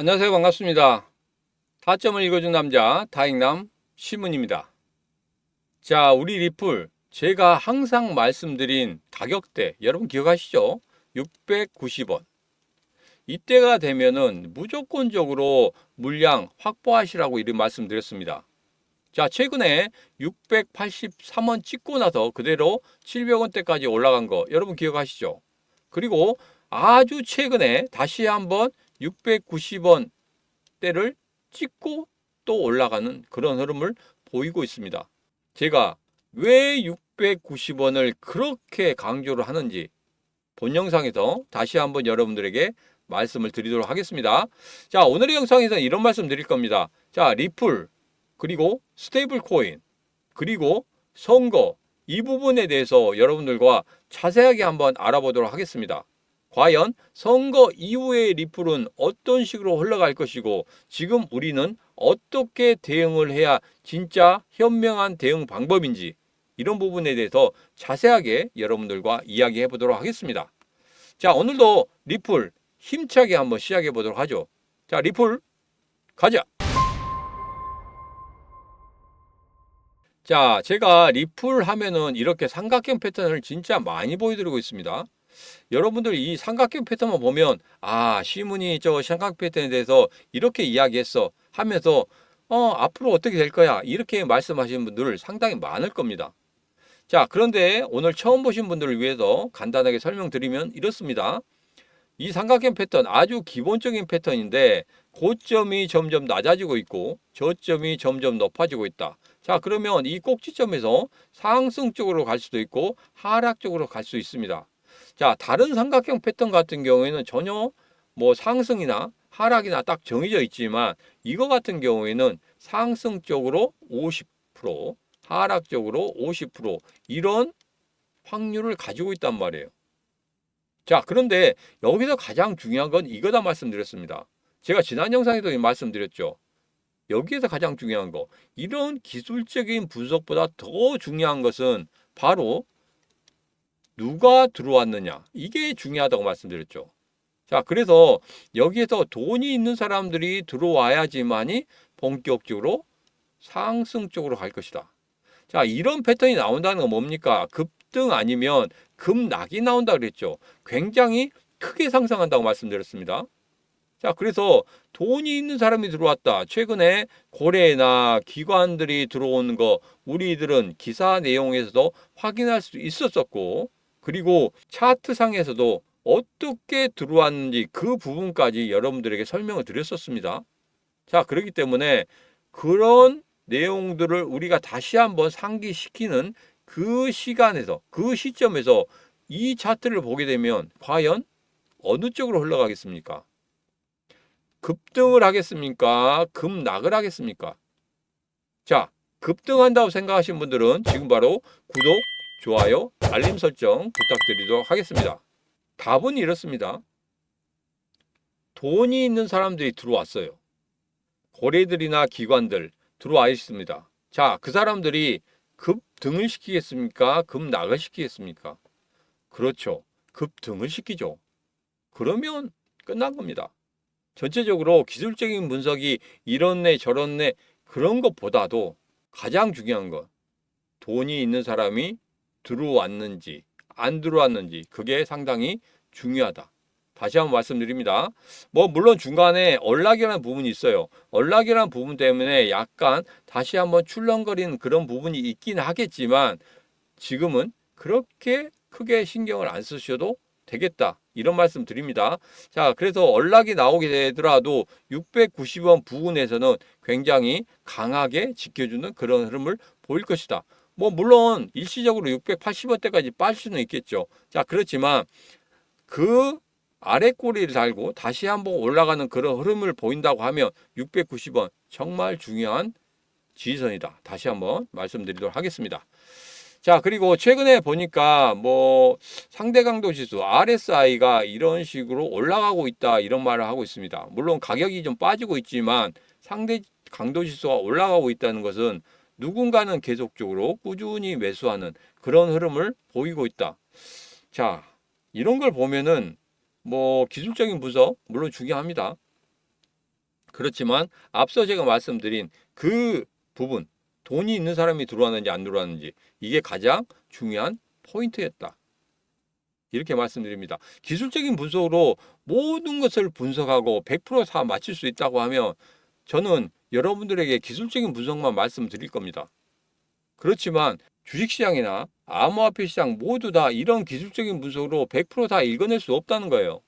안녕하세요. 반갑습니다. 타점을 읽어준 남자 다익남 시문입니다. 자, 우리 리플 제가 항상 말씀드린 가격대 여러분 기억하시죠? 690원. 이때가 되면은 무조건적으로 물량 확보하시라고 이런 말씀드렸습니다. 자, 최근에 683원 찍고 나서 그대로 700원대까지 올라간 거 여러분 기억하시죠? 그리고 아주 최근에 다시 한번 690원대를 찍고 또 올라가는 그런 흐름을 보이고 있습니다. 제가 왜 690원을 그렇게 강조를 하는지 본 영상에서 다시 한번 여러분들에게 말씀을 드리도록 하겠습니다. 자, 오늘의 영상에서는 이런 말씀 드릴 겁니다. 자, 리플, 그리고 스테이블 코인, 그리고 선거, 이 부분에 대해서 여러분들과 자세하게 한번 알아보도록 하겠습니다. 과연 선거 이후의 리플은 어떤 식으로 흘러갈 것이고 지금 우리는 어떻게 대응을 해야 진짜 현명한 대응 방법인지 이런 부분에 대해서 자세하게 여러분들과 이야기해 보도록 하겠습니다. 자, 오늘도 리플 힘차게 한번 시작해 보도록 하죠. 자, 리플 가자. 자, 제가 리플 하면은 이렇게 삼각형 패턴을 진짜 많이 보여드리고 있습니다. 여러분들 이 삼각형 패턴만 보면 시문이 저 삼각형 패턴에 대해서 이렇게 이야기했어 하면서 앞으로 어떻게 될 거야 이렇게 말씀하시는 분들 상당히 많을 겁니다. 자, 그런데 오늘 처음 보신 분들을 위해서 간단하게 설명드리면 이렇습니다. 이 삼각형 패턴 아주 기본적인 패턴인데 고점이 점점 낮아지고 있고 저점이 점점 높아지고 있다. 자, 그러면 이 꼭지점에서 상승 쪽으로 갈 수도 있고 하락 쪽으로 갈 수 있습니다. 자, 다른 삼각형 패턴 같은 경우에는 전혀 뭐 상승이나 하락이나 딱 정해져 있지만 이거 같은 경우에는 상승 쪽으로 50%, 하락 쪽으로 50% 이런 확률을 가지고 있단 말이에요. 자, 그런데 여기서 가장 중요한 건 이거다 말씀드렸습니다. 제가 지난 영상에도 말씀드렸죠. 여기에서 가장 중요한 거, 이런 기술적인 분석보다 더 중요한 것은 바로 누가 들어왔느냐. 이게 중요하다고 말씀드렸죠. 자, 그래서 여기에서 돈이 있는 사람들이 들어와야지만이 본격적으로 상승 쪽으로 갈 것이다. 자, 이런 패턴이 나온다는 건 뭡니까? 급등 아니면 급락이 나온다 그랬죠. 굉장히 크게 상승한다고 말씀드렸습니다. 자, 그래서 돈이 있는 사람이 들어왔다. 최근에 고래나 기관들이 들어오는 거 우리들은 기사 내용에서도 확인할 수 있었었고, 그리고 차트상에서도 어떻게 들어왔는지 그 부분까지 여러분들에게 설명을 드렸었습니다. 자, 그렇기 때문에 그런 내용들을 우리가 다시 한번 상기시키는 그 시간에서, 그 시점에서 이 차트를 보게 되면 과연 어느 쪽으로 흘러가겠습니까? 급등을 하겠습니까? 급락을 하겠습니까? 자, 급등한다고 생각하시는 분들은 지금 바로 구독, 좋아요, 알림 설정 부탁드리도록 하겠습니다. 답은 이렇습니다. 돈이 있는 사람들이 들어왔어요. 고래들이나 기관들 들어와 있습니다. 자, 그 사람들이 급등을 시키겠습니까? 급락을 시키겠습니까? 그렇죠. 급등을 시키죠. 그러면 끝난 겁니다. 전체적으로 기술적인 분석이 이렇네 저렇네 그런 것보다도 가장 중요한 건 돈이 있는 사람이 들어왔는지 안 들어왔는지 그게 상당히 중요하다. 다시 한번 말씀드립니다. 뭐 물론 중간에 언락이라는 부분이 있어요. 언락이라는 부분 때문에 약간 다시 한번 출렁거리는 그런 부분이 있긴 하겠지만 지금은 그렇게 크게 신경을 안 쓰셔도 되겠다. 이런 말씀 드립니다. 자, 그래서 언락이 나오게 되더라도 690원 부근에서는 굉장히 강하게 지켜주는 그런 흐름을 보일 것이다. 뭐 물론 일시적으로 680원대까지 빠질 수는 있겠죠. 자, 그렇지만 그 아래 꼬리를 달고 다시 한번 올라가는 그런 흐름을 보인다고 하면 690원 정말 중요한 지지선이다. 다시 한번 말씀드리도록 하겠습니다. 자, 그리고 최근에 보니까 뭐 상대 강도 지수 RSI가 이런 식으로 올라가고 있다 이런 말을 하고 있습니다. 물론 가격이 좀 빠지고 있지만 상대 강도 지수가 올라가고 있다는 것은 누군가는 계속적으로 꾸준히 매수하는 그런 흐름을 보이고 있다. 자, 이런 걸 보면은 뭐 기술적인 분석 물론 중요합니다. 그렇지만 앞서 제가 말씀드린 그 부분, 돈이 있는 사람이 들어왔는지 안 들어왔는지 이게 가장 중요한 포인트였다. 이렇게 말씀드립니다. 기술적인 분석으로 모든 것을 분석하고 100%다 맞출 수 있다고 하면 저는 여러분들에게 기술적인 분석만 말씀드릴 겁니다. 그렇지만 주식시장이나 암호화폐 시장 모두 다 이런 기술적인 분석으로 100%다 읽어낼 수 없다는 거예요.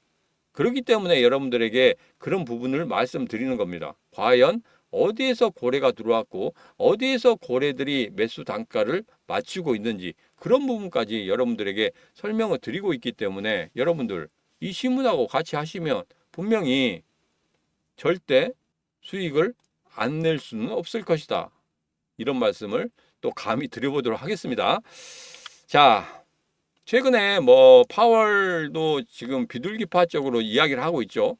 그렇기 때문에 여러분들에게 그런 부분을 말씀드리는 겁니다. 과연 어디에서 고래가 들어왔고 어디에서 고래들이 매수 단가를 맞추고 있는지 그런 부분까지 여러분들에게 설명을 드리고 있기 때문에 여러분들 이 신문하고 같이 하시면 분명히 절대 수익을 안 낼 수는 없을 것이다. 이런 말씀을 또 감히 드려보도록 하겠습니다. 자, 최근에 뭐 파월도 지금 비둘기파 쪽으로 이야기를 하고 있죠.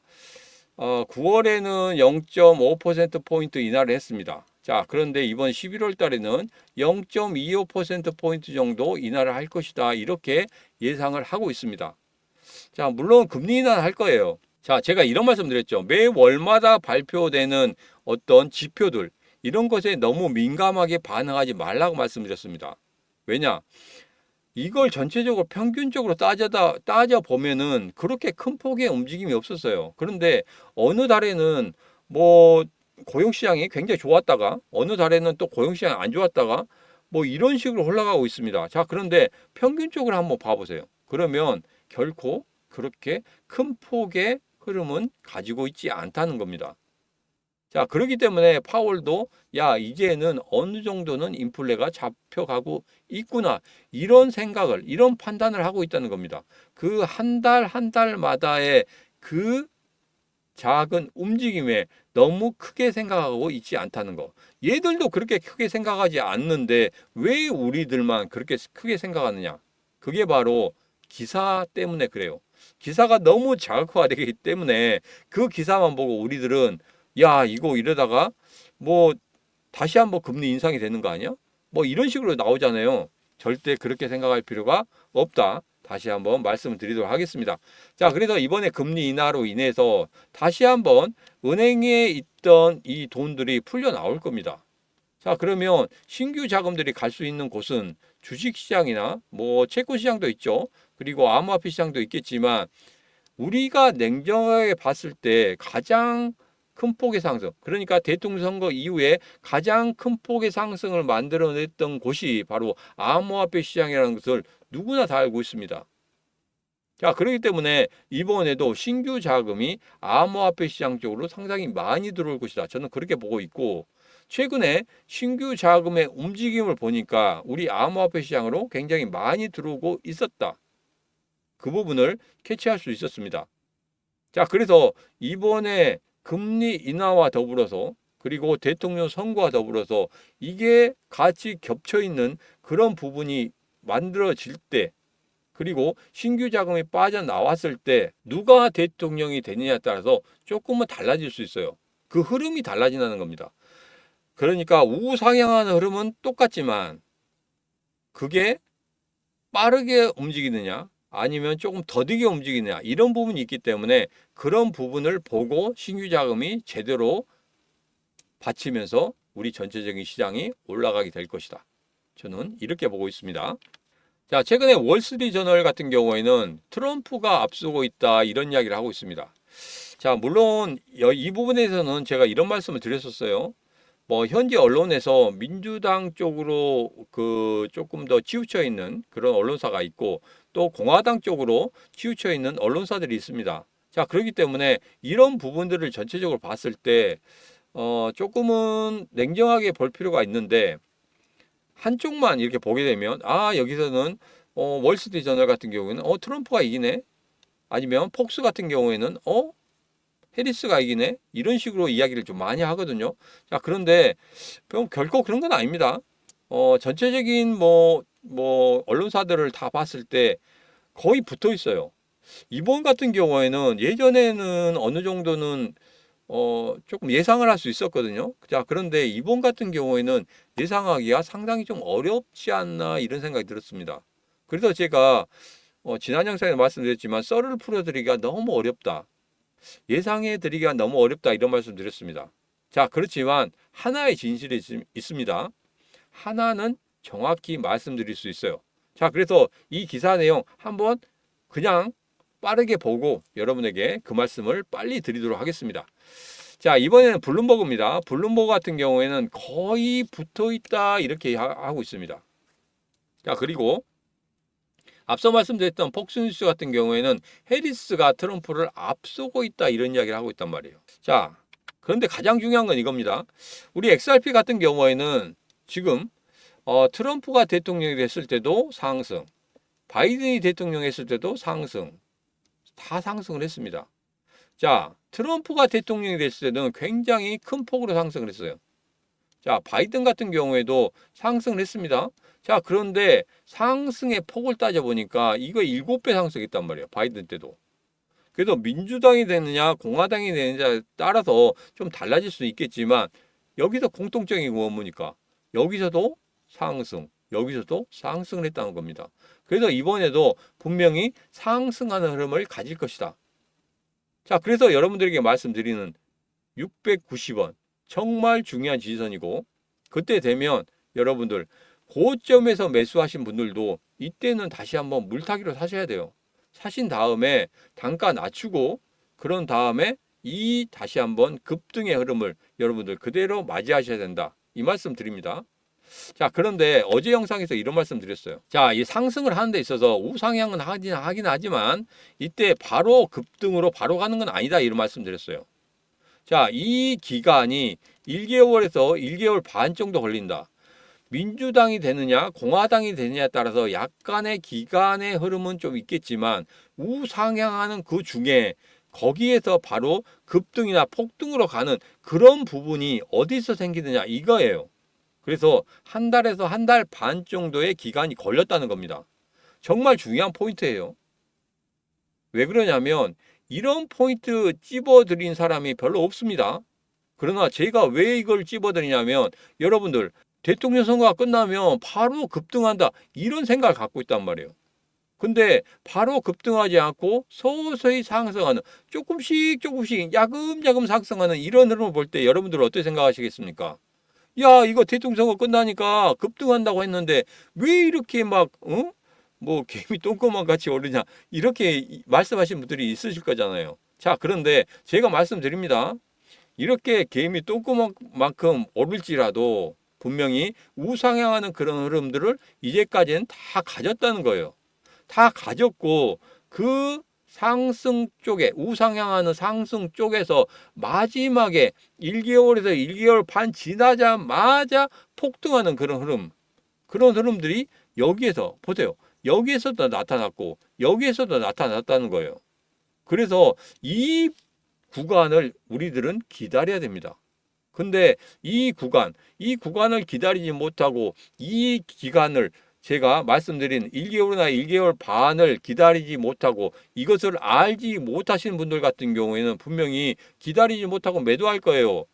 9월에는 0.5%포인트 인하를 했습니다. 자, 그런데 이번 11월 달에는 0.25%포인트 정도 인하를 할 것이다. 이렇게 예상을 하고 있습니다. 자, 물론 금리 인하는 할 거예요. 자, 제가 이런 말씀 드렸죠. 매 월마다 발표되는 어떤 지표들, 이런 것에 너무 민감하게 반응하지 말라고 말씀드렸습니다. 왜냐? 이걸 전체적으로 평균적으로 따져보면은 그렇게 큰 폭의 움직임이 없었어요. 그런데 어느 달에는 뭐 고용시장이 굉장히 좋았다가 어느 달에는 또 고용시장이 안 좋았다가 뭐 이런 식으로 올라가고 있습니다. 자, 그런데 평균적으로 한번 봐보세요. 그러면 결코 그렇게 큰 폭의 흐름은 가지고 있지 않다는 겁니다. 자, 그렇기 때문에 파월도 야, 이제는 어느 정도는 인플레가 잡혀가고 있구나. 이런 생각을, 이런 판단을 하고 있다는 겁니다. 그 한 달 한 달마다의 그 작은 움직임에 너무 크게 생각하고 있지 않다는 거. 얘들도 그렇게 크게 생각하지 않는데 왜 우리들만 그렇게 크게 생각하느냐? 그게 바로 기사 때문에 그래요. 기사가 너무 자극화되기 때문에 그 기사만 보고 우리들은 야, 이거 이러다가 뭐 다시 한번 금리 인상이 되는 거 아니야? 뭐 이런 식으로 나오잖아요. 절대 그렇게 생각할 필요가 없다. 다시 한번 말씀을 드리도록 하겠습니다. 자, 그래서 이번에 금리 인하로 인해서 다시 한번 은행에 있던 이 돈들이 풀려 나올 겁니다. 자, 그러면 신규 자금들이 갈 수 있는 곳은 주식시장이나 뭐 채권시장도 있죠. 그리고 암호화폐 시장도 있겠지만 우리가 냉정하게 봤을 때 가장 큰 폭의 상승, 그러니까 대통령 선거 이후에 가장 큰 폭의 상승을 만들어냈던 곳이 바로 암호화폐 시장이라는 것을 누구나 다 알고 있습니다. 자, 그렇기 때문에 이번에도 신규 자금이 암호화폐 시장 쪽으로 상당히 많이 들어올 것이다. 저는 그렇게 보고 있고, 최근에 신규 자금의 움직임을 보니까 우리 암호화폐 시장으로 굉장히 많이 들어오고 있었다. 그 부분을 캐치할 수 있었습니다. 자, 그래서 이번에 금리 인하와 더불어서 그리고 대통령 선거와 더불어서 이게 같이 겹쳐 있는 그런 부분이 만들어질 때 그리고 신규 자금이 빠져나왔을 때 누가 대통령이 되느냐에 따라서 조금은 달라질 수 있어요. 그 흐름이 달라진다는 겁니다. 그러니까 우상향하는 흐름은 똑같지만 그게 빠르게 움직이느냐 아니면 조금 더디게 움직이느냐 이런 부분이 있기 때문에 그런 부분을 보고 신규 자금이 제대로 받치면서 우리 전체적인 시장이 올라가게 될 것이다. 저는 이렇게 보고 있습니다. 자, 최근에 월스트리트저널 같은 경우에는 트럼프가 앞서고 있다 이런 이야기를 하고 있습니다. 자, 물론 이 부분에서는 제가 이런 말씀을 드렸었어요. 뭐 현재 언론에서 민주당 쪽으로 그 조금 더 치우쳐 있는 그런 언론사가 있고 또 공화당 쪽으로 치우쳐 있는 언론사들이 있습니다. 자, 그렇기 때문에 이런 부분들을 전체적으로 봤을 때 조금은 냉정하게 볼 필요가 있는데 한쪽만 이렇게 보게 되면 아, 여기서는 월스트리트저널 같은 경우에는 트럼프가 이기네. 아니면 폭스 같은 경우에는 해리스가 이기네. 이런 식으로 이야기를 좀 많이 하거든요. 자, 그런데 결코 그런 건 아닙니다. 전체적인 언론사들을 다 봤을 때 거의 붙어 있어요. 이번 같은 경우에는 예전에는 어느 정도는 조금 예상을 할 수 있었거든요. 자, 그런데 이번 같은 경우에는 예상하기가 상당히 좀 어렵지 않나 이런 생각이 들었습니다. 그래서 제가 지난 영상에 말씀드렸지만 썰을 풀어드리기가 너무 어렵다. 예상해 드리기가 너무 어렵다 이런 말씀 드렸습니다. 자, 그렇지만 하나의 진실이 있습니다. 하나는 정확히 말씀드릴 수 있어요. 자, 그래서 이 기사 내용 한번 그냥 빠르게 보고 여러분에게 그 말씀을 빨리 드리도록 하겠습니다. 자, 이번에는 블룸버그입니다. 블룸버그 같은 경우에는 거의 붙어 있다 이렇게 하고 있습니다. 자, 그리고 앞서 말씀드렸던 폭스뉴스 같은 경우에는 해리스가 트럼프를 앞서고 있다 이런 이야기를 하고 있단 말이에요. 자, 그런데 가장 중요한 건 이겁니다. 우리 XRP 같은 경우에는 지금 트럼프가 대통령이 됐을 때도 상승, 바이든이 대통령이 했을 때도 상승, 다 상승을 했습니다. 자, 트럼프가 대통령이 됐을 때는 굉장히 큰 폭으로 상승을 했어요. 자, 바이든 같은 경우에도 상승을 했습니다. 자, 그런데 상승의 폭을 따져보니까 이거 7배 상승했단 말이에요. 바이든 때도. 그래서 민주당이 되느냐 공화당이 되느냐에 따라서 좀 달라질 수 있겠지만 여기서 공통적인 건 뭡니까? 여기서도 상승, 여기서도 상승을 했다는 겁니다. 그래서 이번에도 분명히 상승하는 흐름을 가질 것이다. 자, 그래서 여러분들에게 말씀드리는 690원 정말 중요한 지지선이고 그때 되면 여러분들 고점에서 매수하신 분들도 이때는 다시 한번 물타기로 사셔야 돼요. 사신 다음에 단가 낮추고 그런 다음에 이 다시 한번 급등의 흐름을 여러분들 그대로 맞이하셔야 된다. 이 말씀 드립니다. 자, 그런데 어제 영상에서 이런 말씀 드렸어요. 자, 이 상승을 하는 데 있어서 우상향은 하긴 하지만 이때 바로 급등으로 바로 가는 건 아니다. 이런 말씀 드렸어요. 자, 이 기간이 1개월에서 1개월 반 정도 걸린다. 민주당이 되느냐 공화당이 되느냐에 따라서 약간의 기간의 흐름은 좀 있겠지만 우상향하는 그 중에 거기에서 바로 급등이나 폭등으로 가는 그런 부분이 어디서 생기느냐 이거예요. 그래서 한 달에서 한 달 반 정도의 기간이 걸렸다는 겁니다. 정말 중요한 포인트예요. 왜 그러냐면 이런 포인트 찝어드린 사람이 별로 없습니다. 그러나 제가 왜 이걸 찝어드리냐면 여러분들 대통령 선거가 끝나면 바로 급등한다 이런 생각을 갖고 있단 말이에요. 근데 바로 급등하지 않고 서서히 상승하는 조금씩 야금야금 상승하는 이런 흐름을 볼 때 여러분들은 어떻게 생각하시겠습니까? 야, 이거 대통령 선거 끝나니까 급등한다고 했는데 왜 이렇게 막 뭐 개미 똥꼬만 같이 오르냐 이렇게 말씀하신 분들이 있으실 거잖아요. 자, 그런데 제가 말씀드립니다. 이렇게 개미 똥꼬만큼 오를지라도 분명히 우상향하는 그런 흐름들을 이제까지는 다 가졌다는 거예요. 다 가졌고 그 상승 쪽에 우상향하는 상승 쪽에서 마지막에 1개월에서 1개월 반 지나자마자 폭등하는 그런 흐름. 그런 흐름들이 여기에서 보세요. 여기에서도 나타났고 여기에서도 나타났다는 거예요. 그래서 이 구간을 우리들은 기다려야 됩니다. 근데 이 구간을 기다리지 못하고 이 기간을 제가 말씀드린 1개월이나 1개월 반을 기다리지 못하고 이것을 알지 못하시는 분들 같은 경우에는 분명히 기다리지 못하고 매도할 거예요.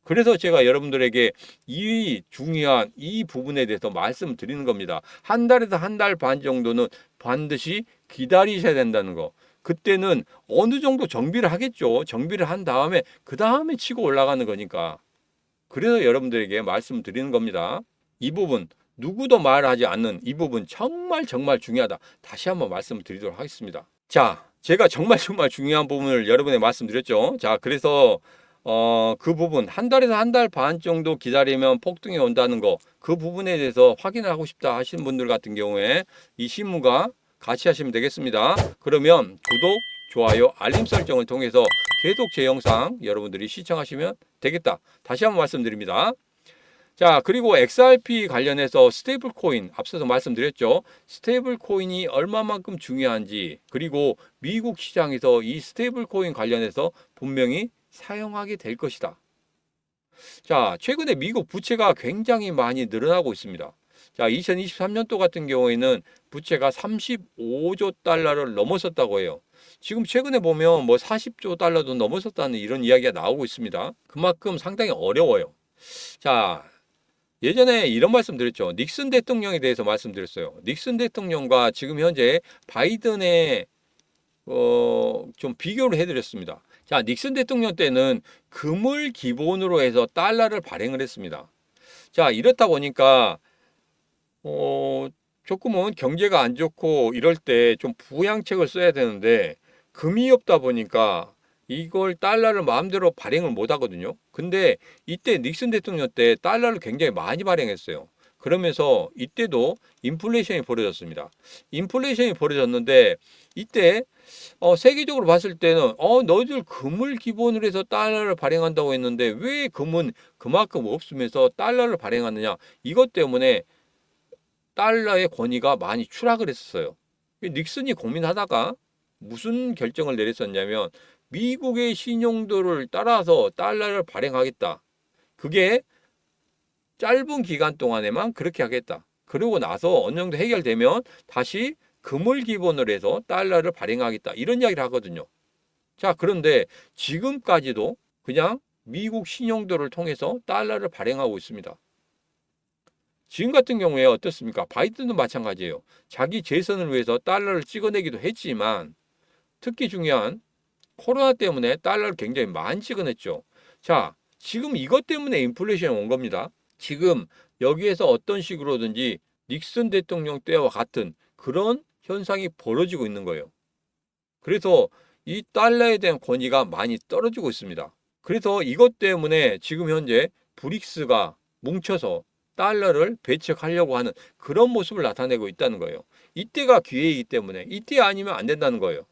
그래서 제가 여러분들에게 이 중요한 이 부분에 대해서 말씀드리는 겁니다. 한 달에서 한 달 반 정도는 반드시 기다리셔야 된다는 거. 그때는 어느 정도 정비를 하겠죠. 정비를 한 다음에 그 다음에 치고 올라가는 거니까. 그래서 여러분들에게 말씀드리는 겁니다. 이 부분 누구도 말하지 않는 이 부분 정말 중요하다. 다시 한번 말씀드리도록 하겠습니다. 자, 제가 정말 중요한 부분을 여러분에게 말씀드렸죠. 자, 그래서 그 부분 한 달에서 한 달 반 정도 기다리면 폭등이 온다는 거 그 부분에 대해서 확인을 하고 싶다 하시는 분들 같은 경우에 이 신문과 같이 하시면 되겠습니다. 그러면 구독, 좋아요, 알림 설정을 통해서 계속 제 영상 여러분들이 시청하시면 되겠다. 다시 한번 말씀드립니다. 자, 그리고 XRP 관련해서 스테이블 코인 앞서서 말씀드렸죠. 스테이블 코인이 얼마만큼 중요한지 그리고 미국 시장에서 이 스테이블 코인 관련해서 분명히 사용하게 될 것이다. 자, 최근에 미국 부채가 굉장히 많이 늘어나고 있습니다. 자, 2023년도 같은 경우에는 부채가 35조 달러를 넘어섰다고 해요. 지금 최근에 보면 뭐 40조 달러도 넘어섰다는 이런 이야기가 나오고 있습니다. 그만큼 상당히 어려워요. 자, 예전에 이런 말씀 드렸죠. 닉슨 대통령에 대해서 말씀드렸어요. 닉슨 대통령과 지금 현재 바이든의 좀 비교를 해드렸습니다. 자, 닉슨 대통령 때는 금을 기본으로 해서 달러를 발행을 했습니다. 자, 이렇다 보니까 어, 조금은 경제가 안 좋고 이럴 때 좀 부양책을 써야 되는데 금이 없다 보니까 이걸 달러를 마음대로 발행을 못 하거든요. 근데 이때 닉슨 대통령 때 달러를 굉장히 많이 발행했어요. 그러면서 이때도 인플레이션이 벌어졌습니다. 인플레이션이 벌어졌는데 이때 세계적으로 봤을 때는 너희들 금을 기본으로 해서 달러를 발행한다고 했는데 왜 금은 그만큼 없으면서 달러를 발행하느냐. 이것 때문에 달러의 권위가 많이 추락을 했었어요. 닉슨이 고민하다가 무슨 결정을 내렸었냐면 미국의 신용도를 따라서 달러를 발행하겠다. 그게 짧은 기간 동안에만 그렇게 하겠다. 그러고 나서 어느 정도 해결되면 다시 금을 기본으로 해서 달러를 발행하겠다. 이런 이야기를 하거든요. 자, 그런데 지금까지도 그냥 미국 신용도를 통해서 달러를 발행하고 있습니다. 지금 같은 경우에 어떻습니까? 바이든도 마찬가지예요. 자기 재선을 위해서 달러를 찍어내기도 했지만 특히 중요한 코로나 때문에 달러를 굉장히 많이 찍어냈죠. 자, 지금 이것 때문에 인플레이션이 온 겁니다. 지금 여기에서 어떤 식으로든지 닉슨 대통령 때와 같은 그런 현상이 벌어지고 있는 거예요. 그래서 이 달러에 대한 권위가 많이 떨어지고 있습니다. 그래서 이것 때문에 지금 현재 브릭스가 뭉쳐서 달러를 배척하려고 하는 그런 모습을 나타내고 있다는 거예요. 이때가 기회이기 때문에 이때 아니면 안 된다는 거예요.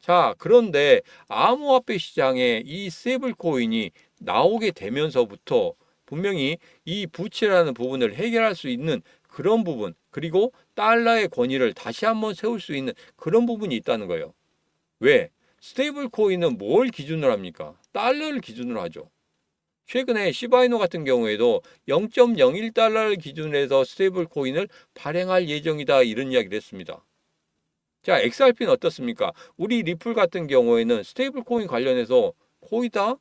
자, 그런데 암호화폐 시장에 이 스테이블 코인이 나오게 되면서부터 분명히 이 부채라는 부분을 해결할 수 있는 그런 부분, 그리고 달러의 권위를 다시 한번 세울 수 있는 그런 부분이 있다는 거예요. 왜? 스테이블 코인은 뭘 기준으로 합니까? 달러를 기준으로 하죠. 최근에 시바이노 같은 경우에도 0.01달러를 기준으로 해서 스테이블 코인을 발행할 예정이다, 이런 이야기를 했습니다. 자, XRP는 어떻습니까? 우리 리플 같은 경우에는 스테이블 코인 관련해서 거의 다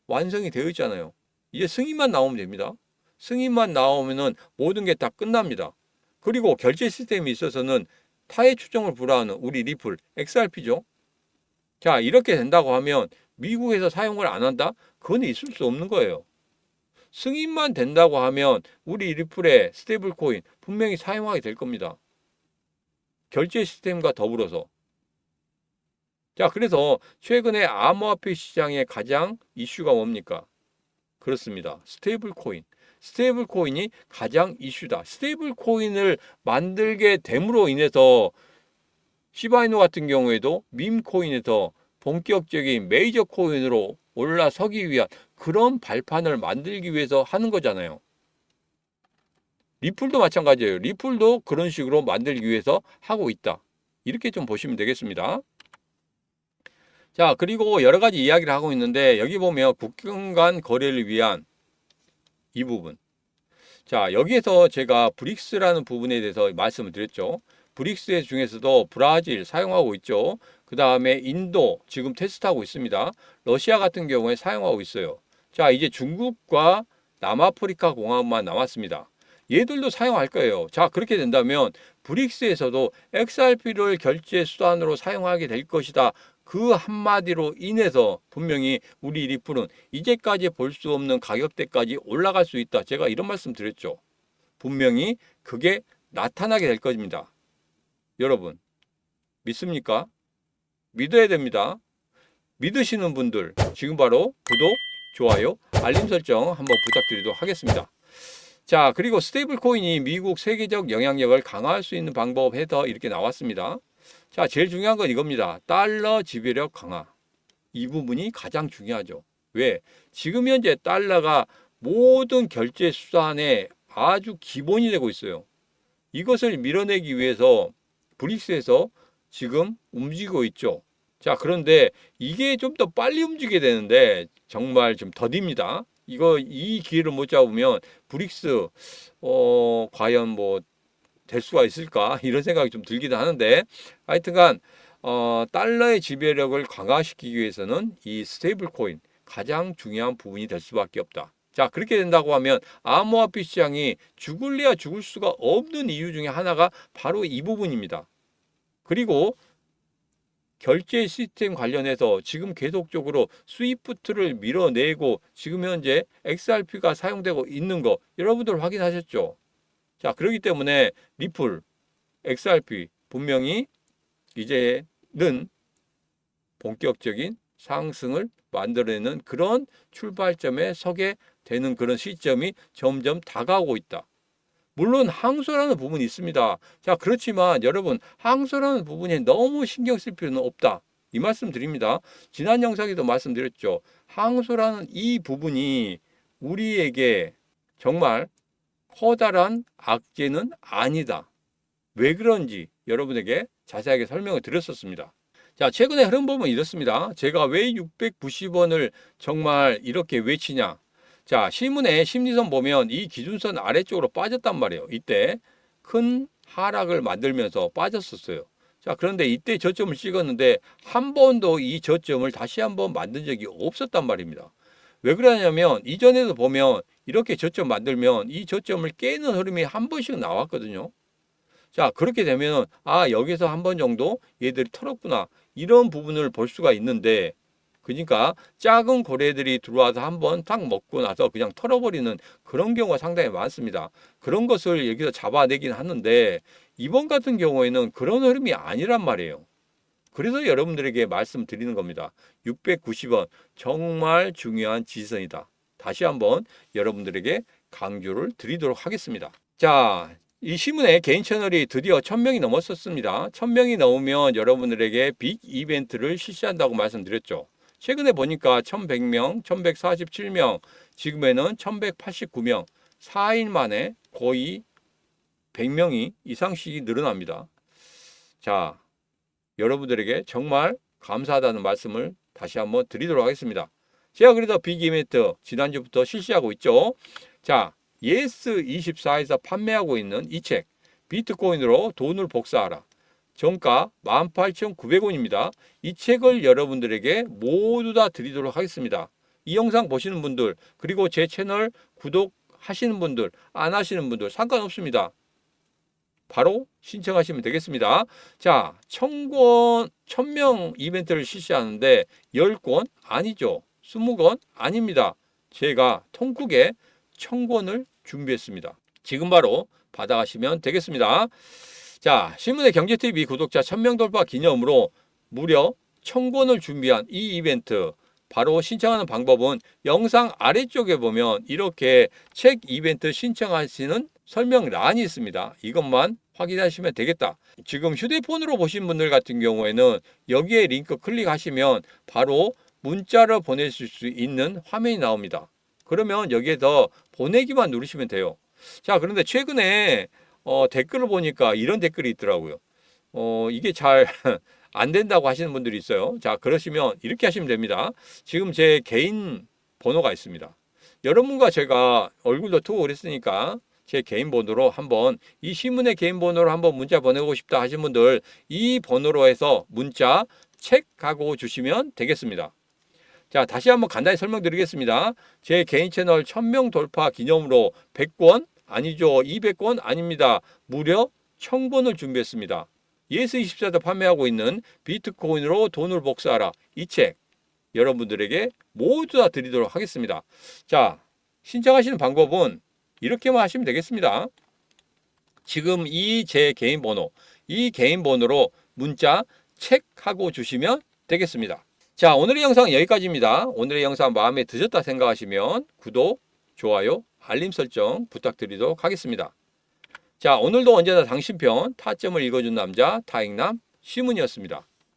완성이 되어 있잖아요. 이제 승인만 나오면 됩니다. 승인만 나오면은 모든 게 다 끝납니다. 그리고 결제 시스템이 있어서는 타의 추정을 불허하는 우리 리플, XRP죠. 자, 이렇게 된다고 하면 미국에서 사용을 안 한다? 그건 있을 수 없는 거예요. 승인만 된다고 하면 우리 리플의 스테이블 코인 분명히 사용하게 될 겁니다. 결제 시스템과 더불어서. 자, 그래서 최근에 암호화폐 시장의 가장 이슈가 뭡니까? 그렇습니다. 스테이블 코인. 스테이블 코인이 가장 이슈다. 스테이블 코인을 만들게 됨으로 인해서 시바이노 같은 경우에도 밈 코인에서 본격적인 메이저 코인으로 올라서기 위한 그런 발판을 만들기 위해서 하는 거잖아요. 리플도 마찬가지예요. 리플도 그런 식으로 만들기 위해서 하고 있다. 이렇게 좀 보시면 되겠습니다. 자, 그리고 여러 가지 이야기를 하고 있는데 여기 보면 국경 간 거래를 위한 이 부분. 자, 여기에서 제가 브릭스라는 부분에 대해서 말씀을 드렸죠. 브릭스 중에서도 브라질 사용하고 있죠. 그 다음에 인도 지금 테스트하고 있습니다. 러시아 같은 경우에 사용하고 있어요. 자, 이제 중국과 남아프리카 공화국만 남았습니다. 얘들도 사용할 거예요. 자, 그렇게 된다면 브릭스에서도 XRP를 결제 수단으로 사용하게 될 것이다. 그 한마디로 인해서 분명히 우리 리플은 이제까지 볼 수 없는 가격대까지 올라갈 수 있다. 제가 이런 말씀 드렸죠. 분명히 그게 나타나게 될 겁니다. 여러분, 믿습니까? 믿어야 됩니다. 믿으시는 분들 지금 바로 구독, 좋아요, 알림 설정 한번 부탁드리도록 하겠습니다. 자, 그리고 스테이블 코인이 미국 세계적 영향력을 강화할 수 있는 방법 해서 이렇게 나왔습니다. 자, 제일 중요한 건 이겁니다. 달러 지배력 강화. 이 부분이 가장 중요하죠. 왜? 지금 현재 달러가 모든 결제 수단의 아주 기본이 되고 있어요. 이것을 밀어내기 위해서 브릭스에서 지금 움직이고 있죠. 자, 그런데 이게 좀 더 빨리 움직여야 되는데 정말 좀 더딥니다. 이 기회를 못 잡으면 브릭스 과연 뭐 될 수가 있을까 이런 생각이 좀 들기도 하는데 하여튼간 달러의 지배력을 강화시키기 위해서는 이 스테이블 코인 가장 중요한 부분이 될 수밖에 없다. 자, 그렇게 된다고 하면 암호화폐 시장이 죽을래야 죽을 수가 없는 이유 중에 하나가 바로 이 부분입니다. 그리고 결제 시스템 관련해서 지금 계속적으로 스위프트를 밀어내고 지금 현재 XRP가 사용되고 있는 거 여러분들 확인하셨죠? 자, 그렇기 때문에 리플, XRP 분명히 이제는 본격적인 상승을 만들어내는 그런 출발점에 서게 되는 그런 시점이 점점 다가오고 있다. 물론 항소라는 부분이 있습니다. 자, 그렇지만 여러분 항소라는 부분에 너무 신경 쓸 필요는 없다. 이 말씀 드립니다. 지난 영상에도 말씀드렸죠. 항소라는 이 부분이 우리에게 정말 커다란 악재는 아니다. 왜 그런지 여러분에게 자세하게 설명을 드렸었습니다. 자, 최근에 흐름 보면 이렇습니다. 제가 왜 690원을 정말 이렇게 외치냐. 자, 신문에 심리선 보면 이 기준선 아래쪽으로 빠졌단 말이에요. 이때 큰 하락을 만들면서 빠졌었어요. 자, 그런데 이때 저점을 찍었는데 한 번도 이 저점을 다시 한번 만든 적이 없었단 말입니다. 왜 그러냐면 이전에도 보면 이렇게 저점 만들면 이 저점을 깨는 흐름이 한 번씩 나왔거든요. 자, 그렇게 되면 아, 여기서 한 번 정도 얘들이 털었구나. 이런 부분을 볼 수가 있는데 그러니까 작은 고래들이 들어와서 한번 딱 먹고 나서 그냥 털어버리는 그런 경우가 상당히 많습니다. 그런 것을 여기서 잡아내긴 하는데 이번 같은 경우에는 그런 흐름이 아니란 말이에요. 그래서 여러분들에게 말씀드리는 겁니다. 690원 정말 중요한 지지선이다. 다시 한번 여러분들에게 강조를 드리도록 하겠습니다. 자, 이 신문에 개인 채널이 드디어 1000명이 넘었었습니다. 1000명이 넘으면 여러분들에게 빅 이벤트를 실시한다고 말씀드렸죠. 최근에 보니까 1100명, 1147명, 지금에는 1189명, 4일 만에 거의 100명이 이상씩 늘어납니다. 자, 여러분들에게 정말 감사하다는 말씀을 다시 한번 드리도록 하겠습니다. 제가 그래도 빅 이벤트 지난주부터 실시하고 있죠. 자, 예스24에서 판매하고 있는 이 책, 비트코인으로 돈을 복사하라. 정가 18,900원입니다. 이 책을 여러분들에게 모두 다 드리도록 하겠습니다. 이 영상 보시는 분들, 그리고 제 채널 구독하시는 분들, 안 하시는 분들 상관없습니다. 바로 신청하시면 되겠습니다. 자, 1000명 이벤트를 실시하는데 10권 아니죠. 20권 아닙니다. 제가 통국에 1000권을 준비했습니다. 지금 바로 받아가시면 되겠습니다. 자, 신문의 경제TV 구독자 1000명 돌파 기념으로 무려 1000권을 준비한 이 이벤트 바로 신청하는 방법은 영상 아래쪽에 보면 이렇게 책 이벤트 신청하시는 설명란이 있습니다. 이것만 확인하시면 되겠다. 지금 휴대폰으로 보신 분들 같은 경우에는 여기에 링크 클릭하시면 바로 문자를 보내실 수 있는 화면이 나옵니다. 그러면 여기에서 보내기만 누르시면 돼요. 자, 그런데 최근에 댓글을 보니까 이런 댓글이 있더라고요. 이게 잘 안 된다고 하시는 분들이 있어요. 자, 그러시면 이렇게 하시면 됩니다. 지금 제 개인 번호가 있습니다. 여러분과 제가 얼굴도 투고 그랬으니까 제 개인 번호로 한번 이 신문의 개인 번호로 한번 문자 보내고 싶다 하신 분들 이 번호로 해서 문자 체크하고 주시면 되겠습니다. 자, 다시 한번 간단히 설명드리겠습니다. 제 개인 채널 1000명 돌파 기념으로 100권 아니죠. 200권 아닙니다. 무려 1000권을 준비했습니다. 예스24에서 판매하고 있는 비트코인으로 돈을 복사하라. 이 책 여러분들에게 모두 다 드리도록 하겠습니다. 자, 신청하시는 방법은 이렇게만 하시면 되겠습니다. 지금 이 제 개인 번호, 이 개인 번호로 문자 체크하고 주시면 되겠습니다. 자, 오늘의 영상 여기까지입니다. 오늘의 영상 마음에 드셨다 생각하시면 구독, 좋아요, 알림 설정 부탁드리도록 하겠습니다. 자, 오늘도 언제나 당신 편 타점을 읽어준 남자 타익남 시문이었습니다.